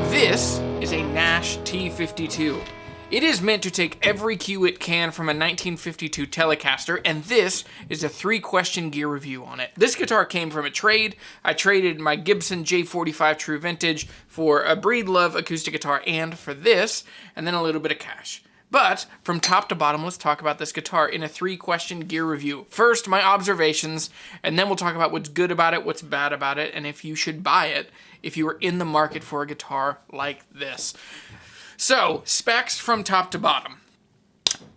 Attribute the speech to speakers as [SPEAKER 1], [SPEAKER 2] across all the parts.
[SPEAKER 1] This is a Nash T-52. It is meant to take every cue it can from a 1952 Telecaster, and this is a 3-question gear review on it. This guitar came from a trade. I traded my Gibson J45 True Vintage for a Breedlove acoustic guitar and for this, and then a little bit of cash. But from top to bottom, let's talk about this guitar in a 3-question gear review. First, my observations, and then we'll talk about what's good about it, what's bad about it, and if you should buy it if you are in the market for a guitar like this. So, specs from top to bottom.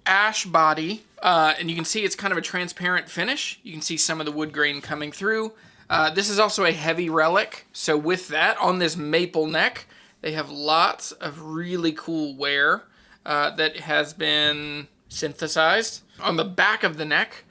[SPEAKER 1] Ash body, and you can see it's kind of a transparent finish. You can see some of the wood grain coming through. This is also a heavy Relic, so with that, on this maple neck, they have lots of really cool wear that has been synthesized. On the back of the neck,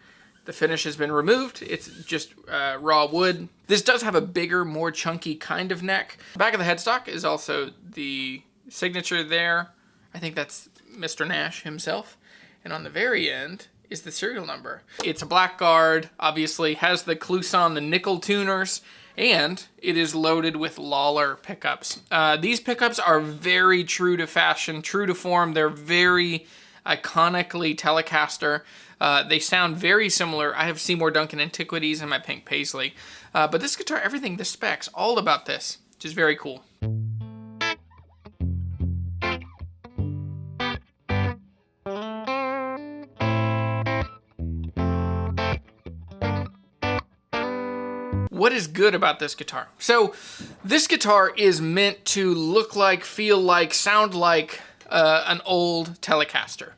[SPEAKER 1] the finish has been removed. It's just raw wood. This does have a bigger, more chunky kind of neck. The back of the headstock is also the signature there. I think that's Mr. Nash himself. And on the very end is the serial number. It's a blackguard, obviously, has the Clouson, the nickel tuners, and it is loaded with Lawler pickups. These pickups are very true to fashion, true to form. They're very iconically Telecaster. They sound very similar. I have Seymour Duncan Antiquities and my pink Paisley. But this guitar, everything, the specs, all about this, which is very cool. What is good about this guitar? So, this guitar is meant to look like, feel like, sound like an old Telecaster.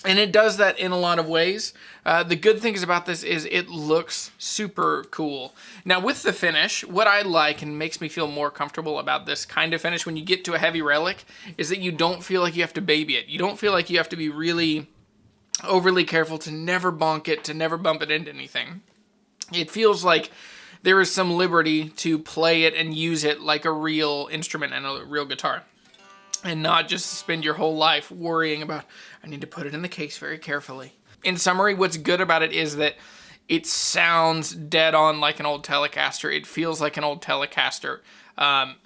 [SPEAKER 1] And it does that in a lot of ways. The good things about this is it looks super cool. Now with the finish, what I like and makes me feel more comfortable about this kind of finish when you get to a heavy Relic is that you don't feel like you have to baby it. You don't feel like you have to be really overly careful to never bonk it, to never bump it into anything. It feels like there is some liberty to play it and use it like a real instrument and a real guitar. And not just spend your whole life worrying about, I need to put it in the case very carefully. In summary, what's good about it is that it sounds dead on like an old Telecaster. It feels like an old Telecaster.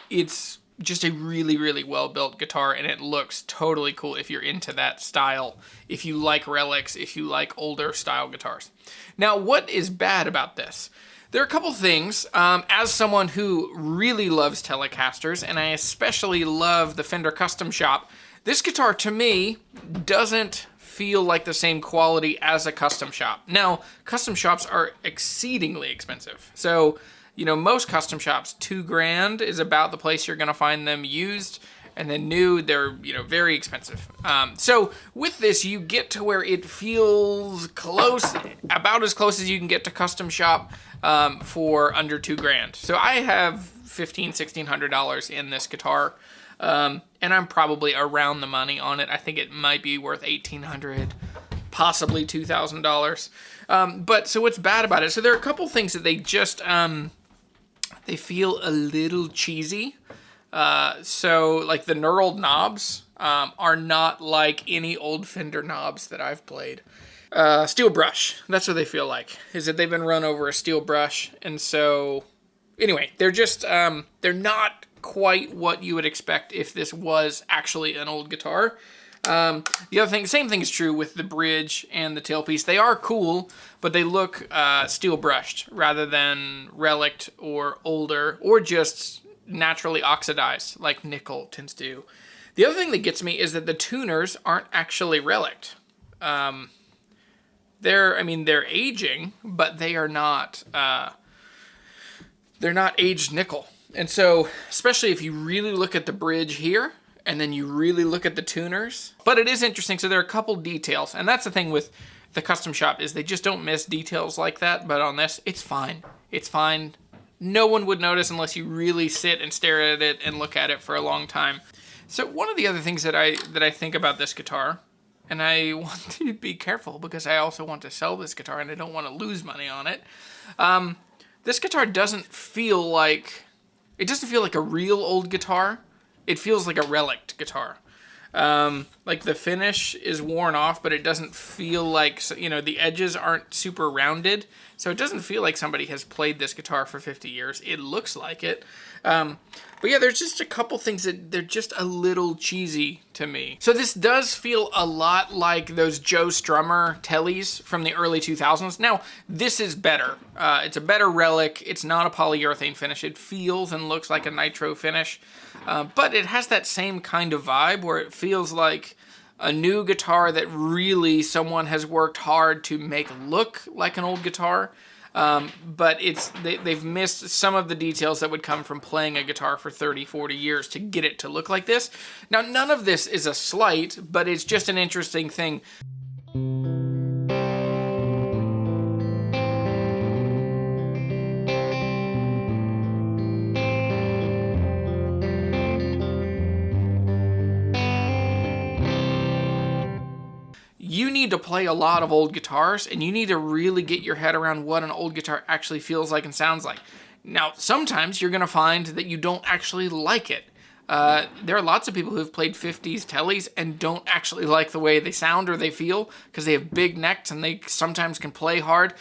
[SPEAKER 1] It's just a really, really well-built guitar, and it looks totally cool if you're into that style, if you like relics, if you like older style guitars. Now, what is bad about this? There are a couple things. As someone who really loves Telecasters, and I especially love the Fender Custom Shop, this guitar to me doesn't feel like the same quality as a custom shop. Now, custom shops are exceedingly expensive. So, you know, most custom shops, $2,000 is about the place you're gonna find them used, and then new, they're, you know, very expensive. So with this, you get to where it feels close, about as close as you can get to custom shop for under $2,000. So I have $1,500–1,600 in this guitar, and I'm probably around the money on it. I think it might be worth $1,800, possibly $2,000. But so what's bad about it? So there are a couple things that they just they feel a little cheesy. So like the knurled knobs are not like any old Fender knobs that I've played. Steel brush, that's what they feel like, is that they've been run over a steel brush. And so anyway, they're just, they're not quite what you would expect if this was actually an old guitar. The other thing, same thing is true with the bridge and the tailpiece. They are cool, but they look steel brushed rather than relic or older or just naturally oxidized like nickel tends to do. The other thing that gets me is that the tuners aren't actually relic. They're aging, but they are not, they're not aged nickel. And so, especially if you really look at the bridge here, and then you really look at the tuners. But it is interesting, so there are a couple details, and that's the thing with the custom shop, is they just don't miss details like that, but on this, it's fine. It's fine. No one would notice unless you really sit and stare at it and look at it for a long time. So one of the other things that I think about this guitar, and I want to be careful because I also want to sell this guitar and I don't want to lose money on it. This guitar doesn't feel like, it doesn't feel like a real old guitar. It feels like a relic guitar. Like Like the finish is worn off, but it doesn't feel like, you know, the edges aren't super rounded. So it doesn't feel like somebody has played this guitar for 50 years. It looks like it. But yeah, there's just a couple things that they're just a little cheesy to me. So this does feel a lot like those Joe Strummer Tellies from the early 2000s. Now, this is better. It's a better Relic. It's not a polyurethane finish. It feels and looks like a nitro finish. But it has that same kind of vibe where it feels like a new guitar that really someone has worked hard to make look like an old guitar. But they've missed some of the details that would come from playing a guitar for 30, 40 years to get it to look like this. Now, none of this is a slight, but it's just an interesting thing. You need to play a lot of old guitars, and you need to really get your head around what an old guitar actually feels like and sounds like. Now, sometimes you're going to find that you don't actually like it. There are lots of people who've played 50s Tellies and don't actually like the way they sound or they feel because they have big necks and they sometimes can play hard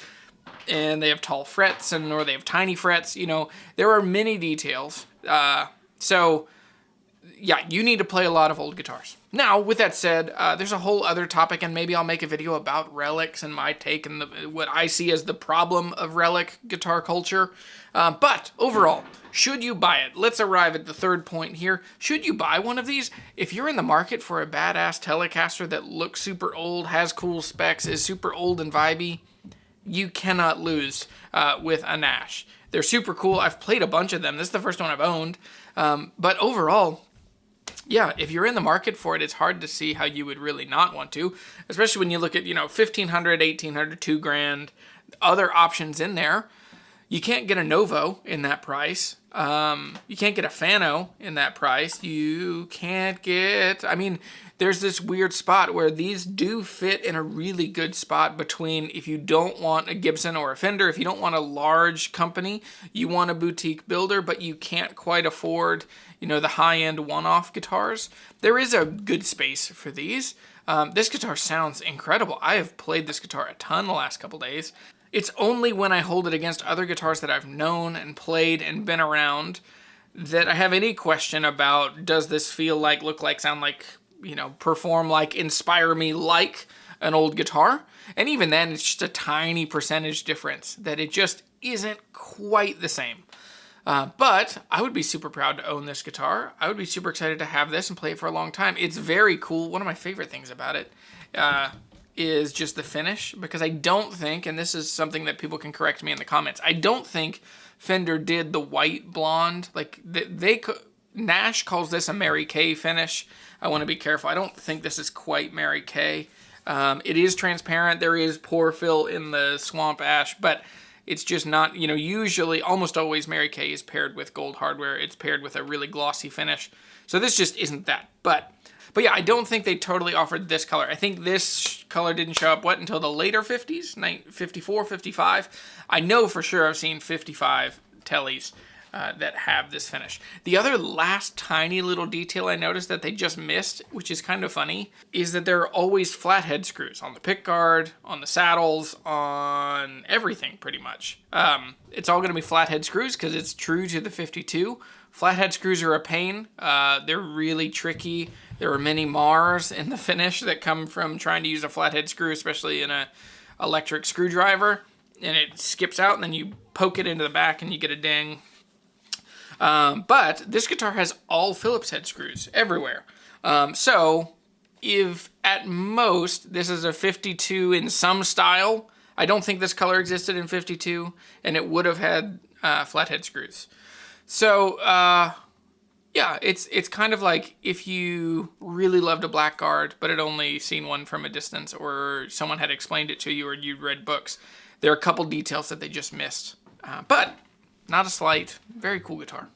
[SPEAKER 1] and they have tall frets or they have tiny frets. You know, there are many details. So yeah, you need to play a lot of old guitars. Now, with that said, there's a whole other topic, and maybe I'll make a video about relics and my take and what I see as the problem of relic guitar culture. But overall, should you buy it? Let's arrive at the third point here. Should you buy one of these? If you're in the market for a badass Telecaster that looks super old, has cool specs, is super old and vibey, you cannot lose with a Nash. They're super cool. I've played a bunch of them. This is the first one I've owned. But overall, yeah, if you're in the market for it, it's hard to see how you would really not want to, especially when you look at, you know, $1,500, $1,800, $2,000, other options in there. You can't get a Novo in that price. You can't get a Fano in that price. You can't get, I mean, there's this weird spot where these do fit in a really good spot between if you don't want a Gibson or a Fender, if you don't want a large company, you want a boutique builder, but you can't quite afford, you know, the high-end one-off guitars. There is a good space for these. This guitar sounds incredible. I have played this guitar a ton the last couple days. It's only when I hold it against other guitars that I've known and played and been around that I have any question about, does this feel like, look like, sound like, you know, perform like, inspire me like an old guitar? And even then, it's just a tiny percentage difference that it just isn't quite the same. But I would be super proud to own this guitar. I would be super excited to have this and play it for a long time. It's very cool. One of my favorite things about it is just the finish, because I don't think, and this is something that people can correct me in the comments, I don't think Fender did the white blonde. Like, Nash calls this a Mary Kay finish. I want to be careful. I don't think this is quite Mary Kay. It is transparent. There is pore fill in the swamp ash, but it's just not, you know, usually, almost always Mary Kay is paired with gold hardware. It's paired with a really glossy finish. So this just isn't that. But yeah, I don't think they totally offered this color. I think this color didn't show up, until the later 50s, 54, 55. I know for sure I've seen 55 Tellies that have this finish. The other last tiny little detail I noticed that they just missed, which is kind of funny, is that there are always flathead screws on the pickguard, on the saddles, on everything pretty much. It's all going to be flathead screws because it's true to the 52. Flathead screws are a pain. They're really tricky. There are many Mars in the finish that come from trying to use a flathead screw, especially in an electric screwdriver, and it skips out, and then you poke it into the back, and you get a ding. But this guitar has all Phillips head screws everywhere. So if at most this is a 52 in some style, I don't think this color existed in 52, and it would have had flathead screws. So yeah, it's kind of like if you really loved a blackguard, but had only seen one from a distance, or someone had explained it to you, or you'd read books. There are a couple details that they just missed. But not a slight. Very cool guitar.